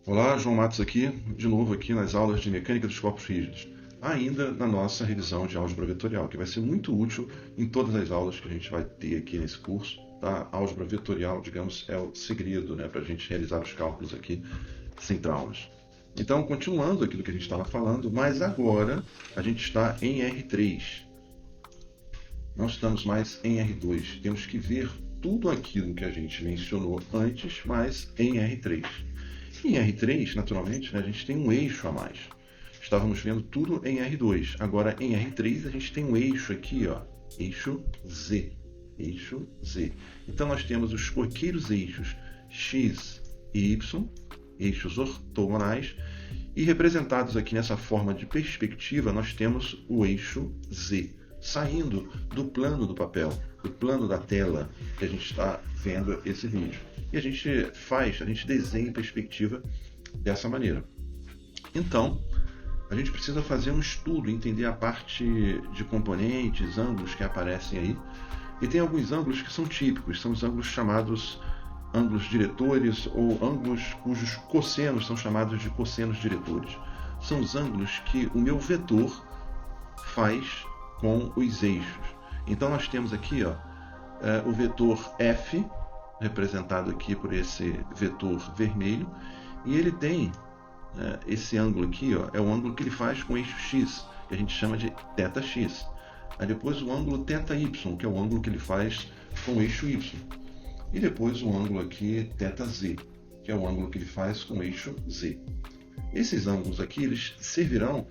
Olá, João Matos aqui, de novo aqui nas aulas de Mecânica dos Corpos Rígidos, ainda na nossa revisão de álgebra vetorial, que vai ser muito útil em todas as aulas que a gente vai ter aqui nesse curso. Tá? A álgebra vetorial, digamos, é o segredo, né, para a gente realizar os cálculos aqui sem traumas. Então, continuando aquilo que a gente estava falando, mas agora a gente está em R3. Não estamos mais em R2. Temos que ver tudo aquilo que a gente mencionou antes, mas em R3. Em R3, naturalmente, né, a gente tem um eixo a mais. Estávamos vendo tudo em R2. Agora, em R3, a gente tem um eixo aqui, ó, eixo Z. Eixo Z. Então, nós temos os corriqueiros eixos X e Y, eixos ortogonais, e representados aqui nessa forma de perspectiva, nós temos o eixo Z, saindo do plano do papel, do plano da tela que a gente está vendo esse vídeo. E a gente desenha em perspectiva dessa maneira. Então, a gente precisa fazer um estudo, entender a parte de componentes, ângulos que aparecem aí. E tem alguns ângulos que são típicos, são os ângulos chamados ângulos diretores ou ângulos cujos cossenos são chamados de cossenos diretores. São os ângulos que o meu vetor faz com os eixos. Então nós temos aqui, ó, o vetor F, representado aqui por esse vetor vermelho, e ele tem esse ângulo aqui, ó, é o ângulo que ele faz com o eixo X, que a gente chama de θx. Aí depois o ângulo θy, que é o ângulo que ele faz com o eixo Y. E depois o ângulo aqui θz, que é o ângulo que ele faz com o eixo Z. Esses ângulos aqui, eles servirão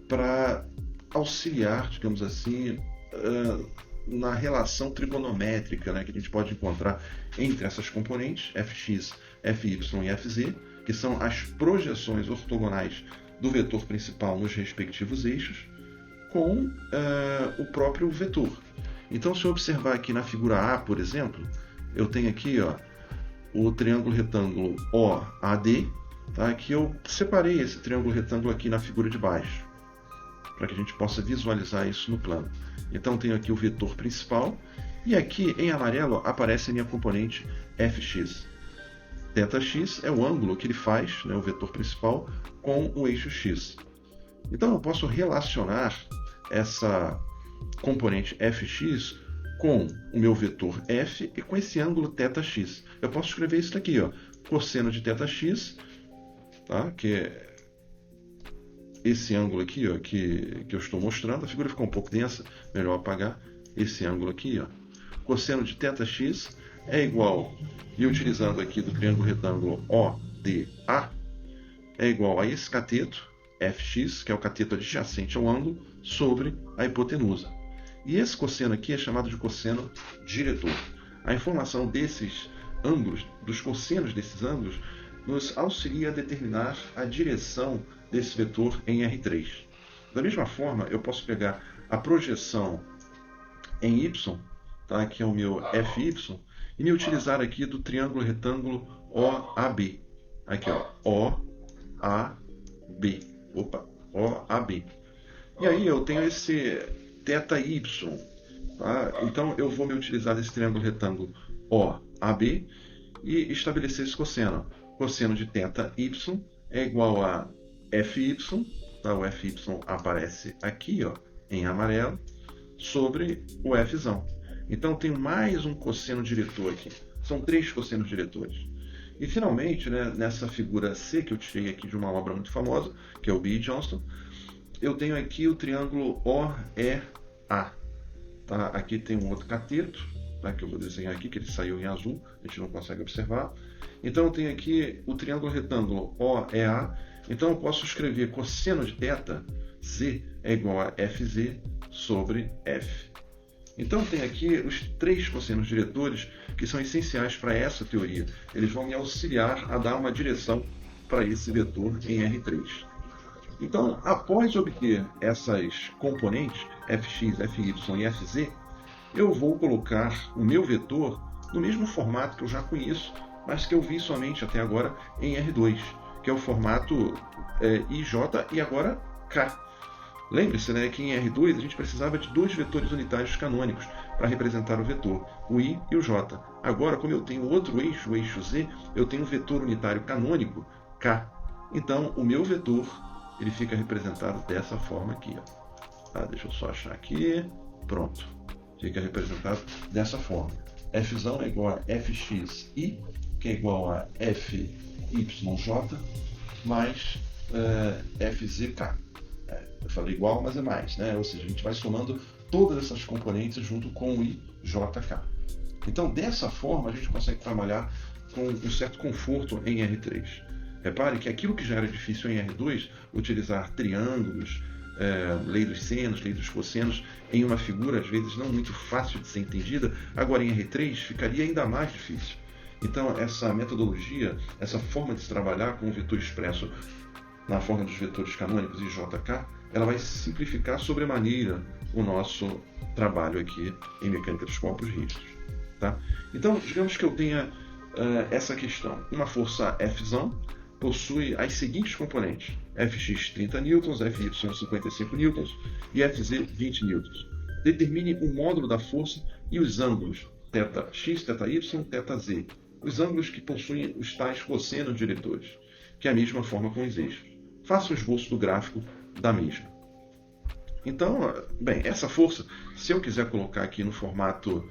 para auxiliar, digamos assim, na relação trigonométrica, né, que a gente pode encontrar entre essas componentes, fx, fy e fz, que são as projeções ortogonais do vetor principal nos respectivos eixos, com o próprio vetor. Então, se eu observar aqui na figura A, por exemplo, eu tenho aqui, ó, o triângulo retângulo OAD, tá? Que eu separei esse triângulo retângulo aqui na figura de baixo, para que a gente possa visualizar isso no plano. Então tenho aqui o vetor principal, e aqui em amarelo aparece a minha componente fx. θx é o ângulo que ele faz, né, o vetor principal, com o eixo x. Então eu posso relacionar essa componente fx com o meu vetor f e com esse ângulo θx. Eu posso escrever isso daqui, ó, cosseno de θx, tá, que é esse ângulo aqui, ó, que eu estou mostrando. A figura ficou um pouco densa, melhor apagar. Esse ângulo aqui, ó, cosseno de θx é igual, e utilizando aqui do triângulo retângulo ODA, é igual a esse cateto, fx, que é o cateto adjacente ao ângulo, sobre a hipotenusa. E esse cosseno aqui é chamado de cosseno diretor. A informação desses ângulos, dos cossenos desses ângulos, nos auxilia a determinar a direção desse vetor em R3. Da mesma forma, eu posso pegar a projeção em Y, tá, que é o meu FY, e me utilizar aqui do triângulo retângulo OAB. Aqui, ó, OAB. Opa, OAB. E aí eu tenho esse θy, tá? Então eu vou me utilizar desse triângulo retângulo OAB e estabelecer esse cosseno. Cosseno de θy é igual a fy, tá? O fy aparece aqui, ó, em amarelo, sobre o fzão. Então tenho mais um cosseno diretor aqui. São 3 cossenos diretores. E finalmente, né, nessa figura C que eu tirei aqui de uma obra muito famosa, que é o B. Johnston, eu tenho aqui o triângulo OEA. Tá? Aqui tem um outro cateto, tá, que eu vou desenhar aqui, que ele saiu em azul, a gente não consegue observar. Então eu tenho aqui o triângulo retângulo OEA. Então eu posso escrever cosseno de θ, Z, é igual a Fz sobre F. Então tem aqui os 3 cossenos diretores que são essenciais para essa teoria. Eles vão me auxiliar a dar uma direção para esse vetor em R3. Então, após obter essas componentes, fx, fy e fz, eu vou colocar o meu vetor no mesmo formato que eu já conheço, mas que eu vi somente até agora em R2, que é o formato IJ e agora K. Lembre-se, né, que em R2 a gente precisava de 2 vetores unitários canônicos para representar o vetor, o I e o J. Agora, como eu tenho outro eixo, o eixo Z, eu tenho um vetor unitário canônico, K. Então, o meu vetor ele fica representado dessa forma aqui. Ó. Tá, deixa eu só achar aqui. Pronto. Fica representado dessa forma. F é igual a Fxi, que é igual a Fyj, mais Fzk. Eu falei igual, mas é mais, né? Ou seja, a gente vai somando todas essas componentes junto com o IJK. Então, dessa forma, a gente consegue trabalhar com um certo conforto em R3. Repare que aquilo que já era difícil em R2, utilizar triângulos, lei dos senos, lei dos cossenos, em uma figura às vezes não muito fácil de ser entendida, agora em R3 ficaria ainda mais difícil. Então, essa metodologia, essa forma de se trabalhar com o vetor expresso na forma dos vetores canônicos e JK, ela vai simplificar sobremaneira o nosso trabalho aqui em mecânica dos corpos rígidos. Tá? Então, digamos que eu tenha essa questão. Uma força F possui as seguintes componentes: Fx 30 N, Fy 55 N e Fz 20 N. Determine o módulo da força e os ângulos θx, θy, θz, os ângulos que possuem os tais cossenos diretores, que é a mesma forma com os eixos. Faça o esboço do gráfico da mesma. Então, bem, essa força, se eu quiser colocar aqui no formato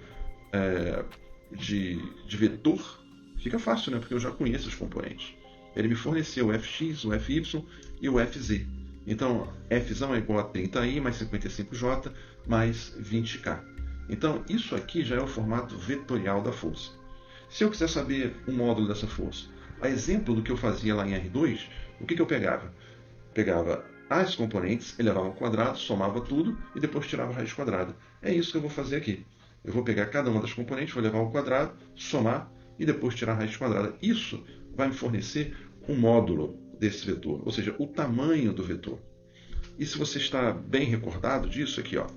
de vetor, fica fácil, né? Porque eu já conheço os componentes. Ele me forneceu o Fx, o Fy e o Fz. Então, F é igual a 30i mais 55j mais 20k. Então, isso aqui já é o formato vetorial da força. Se eu quiser saber o módulo dessa força, a exemplo do que eu fazia lá em R2, o que eu pegava? Pegava as componentes, elevava ao quadrado, somava tudo e depois tirava a raiz quadrada. É isso que eu vou fazer aqui. Eu vou pegar cada uma das componentes, vou levar ao quadrado, somar e depois tirar a raiz quadrada. Isso vai me fornecer um módulo desse vetor, ou seja, o tamanho do vetor. E se você está bem recordado disso aqui, ó,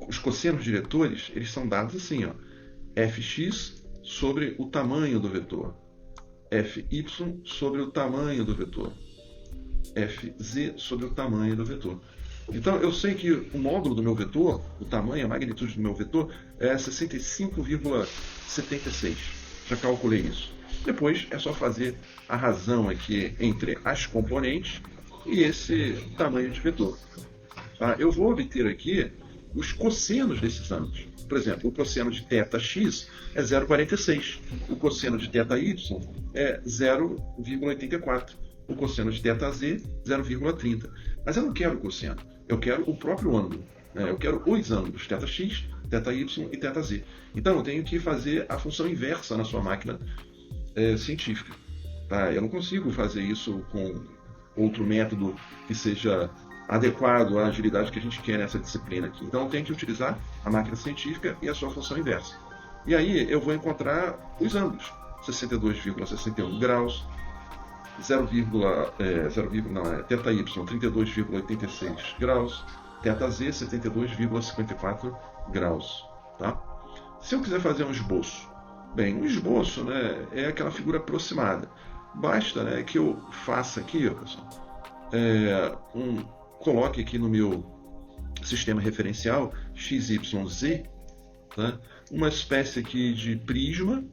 os cossenos diretores, eles são dados assim, ó, Fx sobre o tamanho do vetor, Fy sobre o tamanho do vetor, Fz sobre o tamanho do vetor. Então, eu sei que o módulo do meu vetor, o tamanho, a magnitude do meu vetor, é 65,76. Já calculei isso. Depois, é só fazer a razão aqui entre as componentes e esse tamanho de vetor. Tá? Eu vou obter aqui os cossenos desses ângulos. Por exemplo, o cosseno de θx é 0,46. O cosseno de θy é 0,84. O cosseno de θz, 0,30. Mas eu não quero o cosseno. Eu quero o próprio ângulo. Eu quero os ângulos, θx, θy e θz. Então, eu tenho que fazer a função inversa na sua máquina científica. Tá? Eu não consigo fazer isso com outro método que seja adequado à agilidade que a gente quer nessa disciplina aqui. Então, eu tenho que utilizar a máquina científica e a sua função inversa. E aí, eu vou encontrar os ângulos. 62,61 graus, θy 32,86 graus, θz 72,54 graus. Tá? Se eu quiser fazer um esboço, bem, um esboço, né, é aquela figura aproximada. Basta, né, que eu faça aqui, ó, pessoal, coloque aqui no meu sistema referencial XYZ, tá, uma espécie aqui de prisma,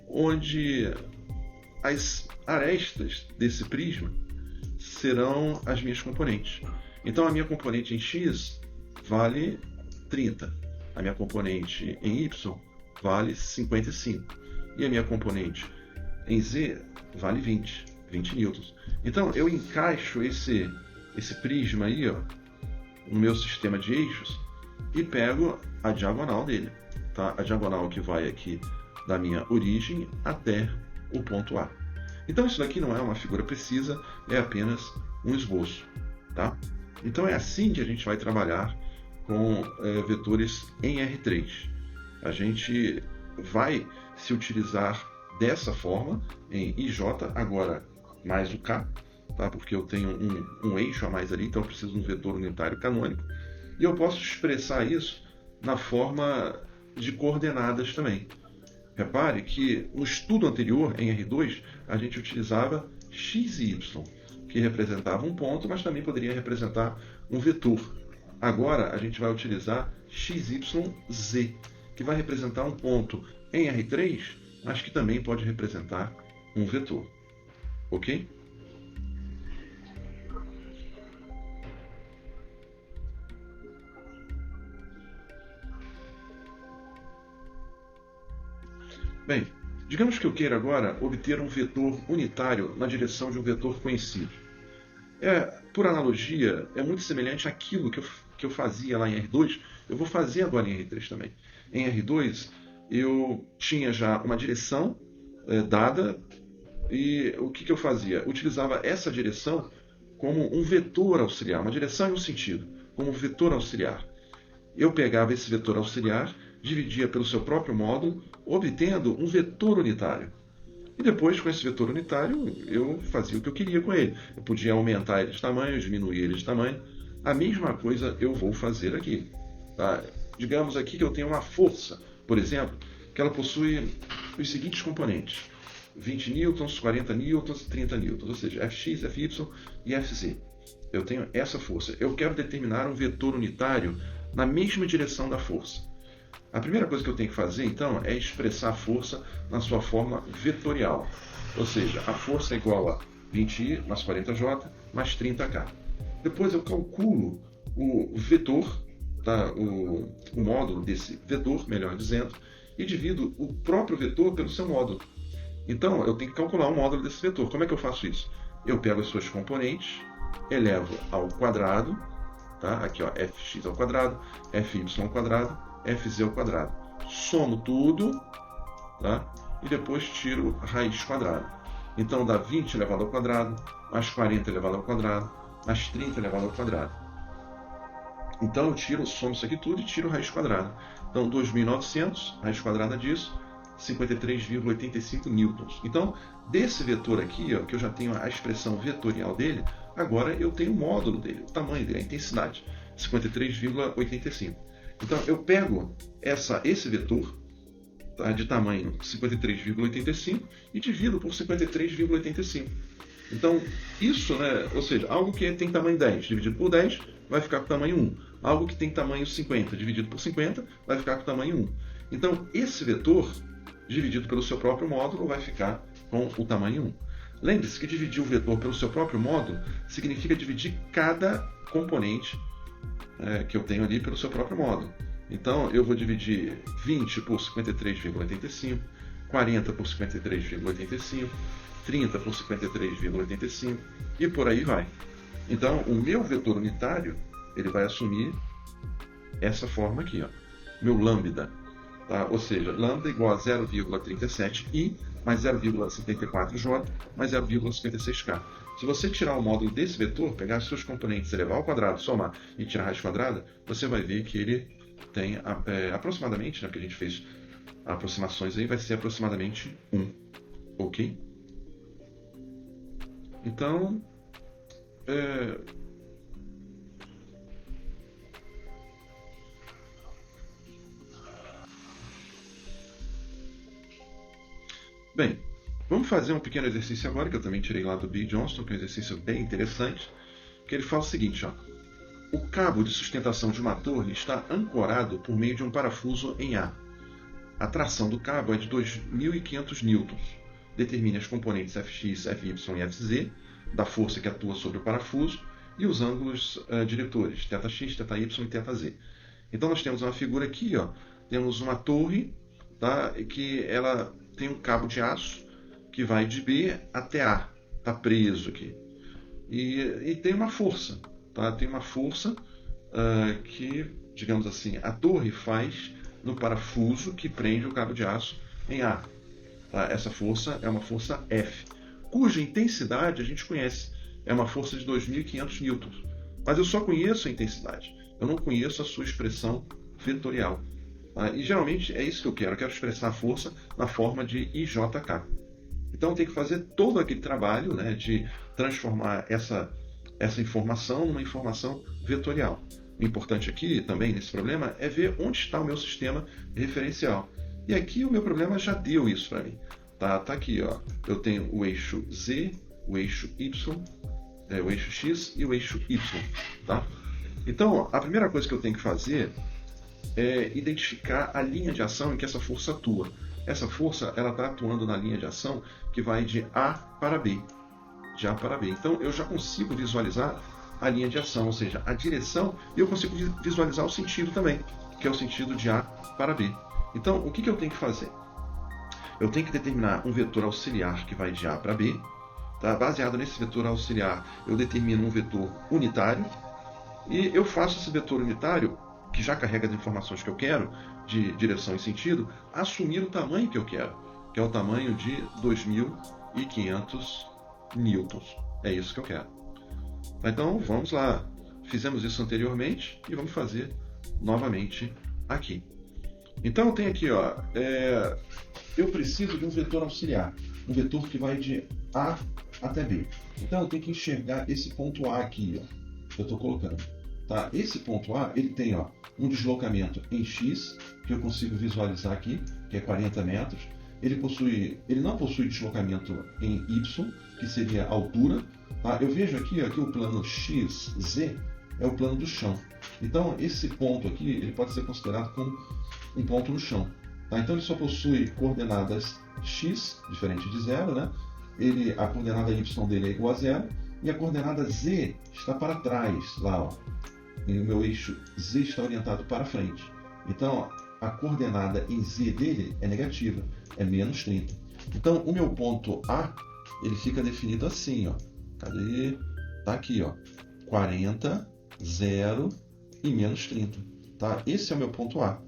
onde as arestas desse prisma serão as minhas componentes. Então, a minha componente em X vale 30, a minha componente em Y vale 55 e a minha componente em Z vale 20 newtons. Então, eu encaixo esse prisma aí, ó, no meu sistema de eixos e pego a diagonal dele, tá? A diagonal que vai aqui da minha origem até o ponto A. Então, isso daqui não é uma figura precisa, é apenas um esboço, tá? Então, é assim que a gente vai trabalhar com vetores em R3. A gente vai se utilizar dessa forma em IJ, agora mais o K, tá? Porque eu tenho um eixo a mais ali, então eu preciso de um vetor unitário canônico. E eu posso expressar isso na forma de coordenadas também. Repare que no estudo anterior, em R2, a gente utilizava x e y, que representava um ponto, mas também poderia representar um vetor. Agora a gente vai utilizar XYZ, que vai representar um ponto em R3, mas que também pode representar um vetor. Ok? Bem, digamos que eu queira agora obter um vetor unitário na direção de um vetor conhecido. Por analogia, é muito semelhante àquilo que eu fazia lá em R2, eu vou fazer agora em R3 também. Em R2, eu tinha já uma direção dada, e o que eu fazia? Utilizava essa direção como um vetor auxiliar, uma direção e um sentido, como um vetor auxiliar. Eu pegava esse vetor auxiliar, dividia pelo seu próprio módulo, obtendo um vetor unitário. E depois, com esse vetor unitário, eu fazia o que eu queria com ele. Eu podia aumentar ele de tamanho, diminuir ele de tamanho. A mesma coisa eu vou fazer aqui. Tá? Digamos aqui que eu tenho uma força, por exemplo, que ela possui os seguintes componentes: 20 newtons, 40 newtons, 30 newtons, ou seja, Fx, Fy e Fz. Eu tenho essa força. Eu quero determinar um vetor unitário na mesma direção da força. A primeira coisa que eu tenho que fazer, então, é expressar a força na sua forma vetorial. Ou seja, a força é igual a 20i mais 40j mais 30k. Depois eu calculo o vetor, tá? o módulo desse vetor, melhor dizendo, e divido o próprio vetor pelo seu módulo. Então, eu tenho que calcular o módulo desse vetor. Como é que eu faço isso? Eu pego as suas componentes, elevo ao quadrado, tá? Aqui, ó, fx ao quadrado, fy ao quadrado, fz ao quadrado. Somo tudo, tá? E depois tiro raiz quadrada. Então dá 20 elevado ao quadrado, mais 40 elevado ao quadrado, mais 30 elevado ao quadrado. Então eu somo isso aqui tudo e tiro raiz quadrada. Então 2.900, raiz quadrada disso, 53,85 newtons. Então, desse vetor aqui, ó, que eu já tenho a expressão vetorial dele, agora eu tenho o módulo dele, o tamanho dele, a intensidade, 53,85. Então, eu pego esse vetor, tá, de tamanho 53,85 e divido por 53,85. Então, isso, né, ou seja, algo que tem tamanho 10 dividido por 10 vai ficar com tamanho 1. Algo que tem tamanho 50 dividido por 50 vai ficar com tamanho 1. Então, esse vetor, dividido pelo seu próprio módulo, vai ficar com o tamanho 1. Lembre-se que dividir o vetor pelo seu próprio módulo significa dividir cada componente que eu tenho ali pelo seu próprio módulo. Então, eu vou dividir 20 por 53,85, 40 por 53,85, 30 por 53,85 e por aí vai. Então, o meu vetor unitário, ele vai assumir essa forma aqui, ó, meu lambda. Tá? Ou seja, lambda igual a 0,37i mais 0,74j mais 0,56k. Se você tirar o módulo desse vetor, pegar os seus componentes, elevar ao quadrado, somar e tirar a raiz quadrada, você vai ver que ele tem aproximadamente, né, que a gente fez aproximações aí, vai ser aproximadamente 1. Ok? Então, bem, vamos fazer um pequeno exercício agora, que eu também tirei lá do B. Johnston, que é um exercício bem interessante, que ele fala o seguinte, ó: o cabo de sustentação de uma torre está ancorado por meio de um parafuso em A. A tração do cabo é de 2.500 newtons. Determine as componentes Fx, Fy e Fz da força que atua sobre o parafuso e os ângulos diretores, θx, θy e θz. Então nós temos uma figura aqui, ó, temos uma torre, tá, que ela tem um cabo de aço que vai de B até A, está preso aqui. E tem uma força, tá? Tem uma força que, digamos assim, a torre faz no parafuso que prende o cabo de aço em A. Tá? Essa força é uma força F, cuja intensidade a gente conhece, é uma força de 2.500 newtons. Mas eu só conheço a intensidade, eu não conheço a sua expressão vetorial. Tá? E geralmente é isso que eu quero expressar a força na forma de IJK. Então eu tenho que fazer todo aquele trabalho, né, de transformar essa informação numa informação vetorial. O importante aqui também nesse problema é ver onde está o meu sistema referencial. E aqui o meu problema já deu isso para mim. Tá aqui, ó. Eu tenho o eixo Z, o eixo Y, o eixo X e o eixo Y. Tá? Então, a primeira coisa que eu tenho que fazer é identificar a linha de ação em que essa força atua. Essa força está atuando na linha de ação que vai de A para B. De A para B. Então, eu já consigo visualizar a linha de ação, ou seja, a direção, e eu consigo visualizar o sentido também, que é o sentido de A para B. Então, o que eu tenho que fazer? Eu tenho que determinar um vetor auxiliar que vai de A para B. Tá? Baseado nesse vetor auxiliar, eu determino um vetor unitário, e eu faço esse vetor unitário, que já carrega as informações que eu quero, de direção e sentido, assumir o tamanho que eu quero, que é o tamanho de 2.500 newtons. É isso que eu quero. Então, vamos lá. Fizemos isso anteriormente e vamos fazer novamente aqui. Então, eu tenho aqui, ó, eu preciso de um vetor auxiliar, um vetor que vai de A até B. Então, eu tenho que enxergar esse ponto A aqui, ó, que eu estou colocando. Tá? Esse ponto A, ele tem, ó, um deslocamento em X, que eu consigo visualizar aqui, que é 40 metros. Ele não possui deslocamento em Y, que seria a altura. Tá? Eu vejo aqui, ó, que o plano XZ é o plano do chão. Então, esse ponto aqui ele pode ser considerado como um ponto no chão. Tá? Então, ele só possui coordenadas X, diferente de zero, né? A coordenada Y dele é igual a zero, e a coordenada Z está para trás, lá, ó. E o meu eixo Z está orientado para frente. Então, a coordenada em Z dele é negativa, é menos 30. Então, o meu ponto A, ele fica definido assim, ó. Cadê? Tá aqui, ó. 40, 0 e menos 30. Tá? Esse é o meu ponto A.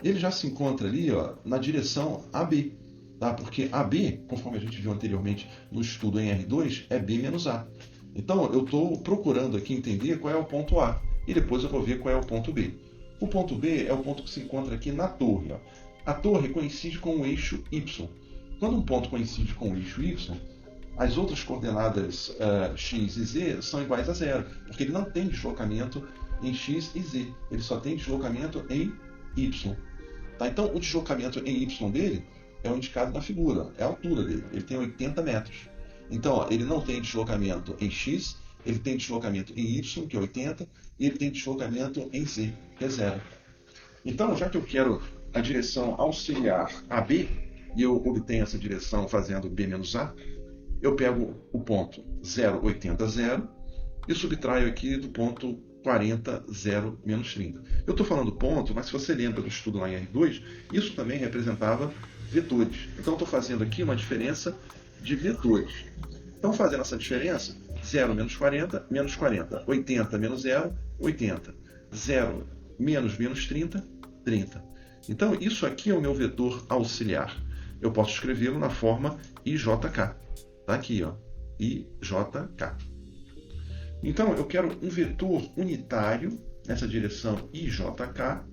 Ele já se encontra ali, ó, na direção AB. Tá? Porque AB, conforme a gente viu anteriormente no estudo em R2, é B menos A. Então, eu estou procurando aqui entender qual é o ponto A. E depois eu vou ver qual é o ponto B. O ponto B é o ponto que se encontra aqui na torre. Ó. A torre coincide com o eixo Y. Quando um ponto coincide com o eixo Y, as outras coordenadas X e Z são iguais a zero, porque ele não tem deslocamento em X e Z. Ele só tem deslocamento em Y. Tá? Então, o deslocamento em Y dele é o indicado na figura, é a altura dele. Ele tem 80 metros. Então, ó, ele não tem deslocamento em X, ele tem deslocamento em Y, que é 80, e ele tem deslocamento em Z, que é 0. Então, já que eu quero a direção auxiliar AB, e eu obtenho essa direção fazendo B menos A, eu pego o ponto 0, 80, 0, e subtraio aqui do ponto 40, 0, menos 30. Eu estou falando ponto, mas se você lembra do estudo lá em R2, isso também representava vetores. Então, eu estou fazendo aqui uma diferença de vetores. Então, fazendo essa diferença, 0 menos 40, 80 menos 0, 80. 0 menos 30, 30. Então, isso aqui é o meu vetor auxiliar. Eu posso escrevê-lo na forma IJK. Está aqui, ó, IJK. Então, eu quero um vetor unitário nessa direção IJK, tá?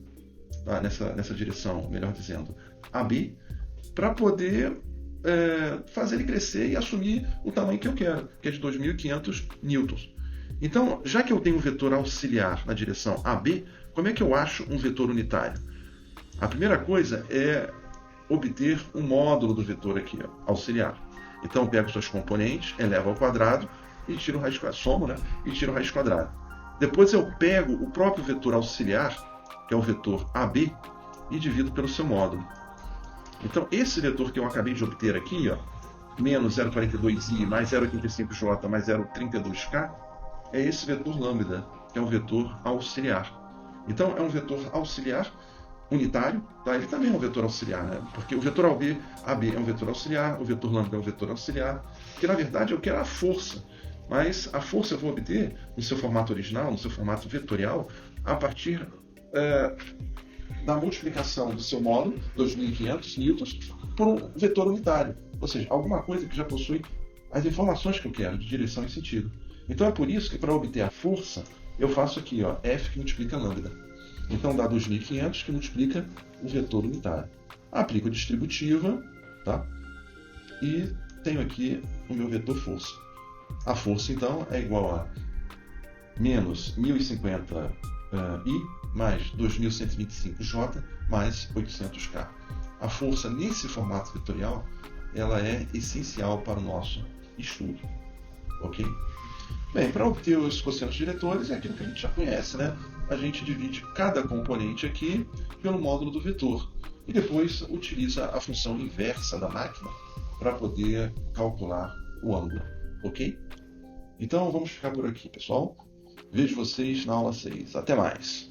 nessa direção, melhor dizendo, AB, para poder fazer ele crescer e assumir o tamanho que eu quero, que é de 2.500 newtons. Então, já que eu tenho um vetor auxiliar na direção AB, como é que eu acho um vetor unitário? A primeira coisa é obter um módulo do vetor aqui, ó, auxiliar. Então, eu pego suas componentes, elevo ao quadrado e tiro o raiz quadrada, somo, né? E tiro o raiz quadrada. Depois eu pego o próprio vetor auxiliar, que é o vetor AB, e divido pelo seu módulo. Então, esse vetor que eu acabei de obter aqui, ó, menos 0,42i mais 0,85j mais 0,32k, é esse vetor lambda, que é um vetor auxiliar. Então, é um vetor auxiliar unitário, tá? Ele também é um vetor auxiliar, né? Porque o vetor AB é um vetor auxiliar, o vetor lambda é um vetor auxiliar, que na verdade eu quero a força, mas a força eu vou obter no seu formato original, no seu formato vetorial, a partir da multiplicação do seu módulo, 2.500 newtons, por um vetor unitário, ou seja, alguma coisa que já possui as informações que eu quero, de direção e sentido. Então é por isso que para obter a força, eu faço aqui, ó, f que multiplica lambda. Então dá 2.500 que multiplica o vetor unitário. Aplico a distributiva, tá? E tenho aqui o meu vetor força. A força, então, é igual a menos 1.050 I mais 2.125J mais 800K. A força nesse formato vetorial, ela é essencial para o nosso estudo. Ok? Bem, para obter os quocientes diretores é aquilo que a gente já conhece, né? A gente divide cada componente aqui pelo módulo do vetor e depois utiliza a função inversa da máquina para poder calcular o ângulo. Ok? Então vamos ficar por aqui, pessoal. Vejo vocês na aula 6. Até mais!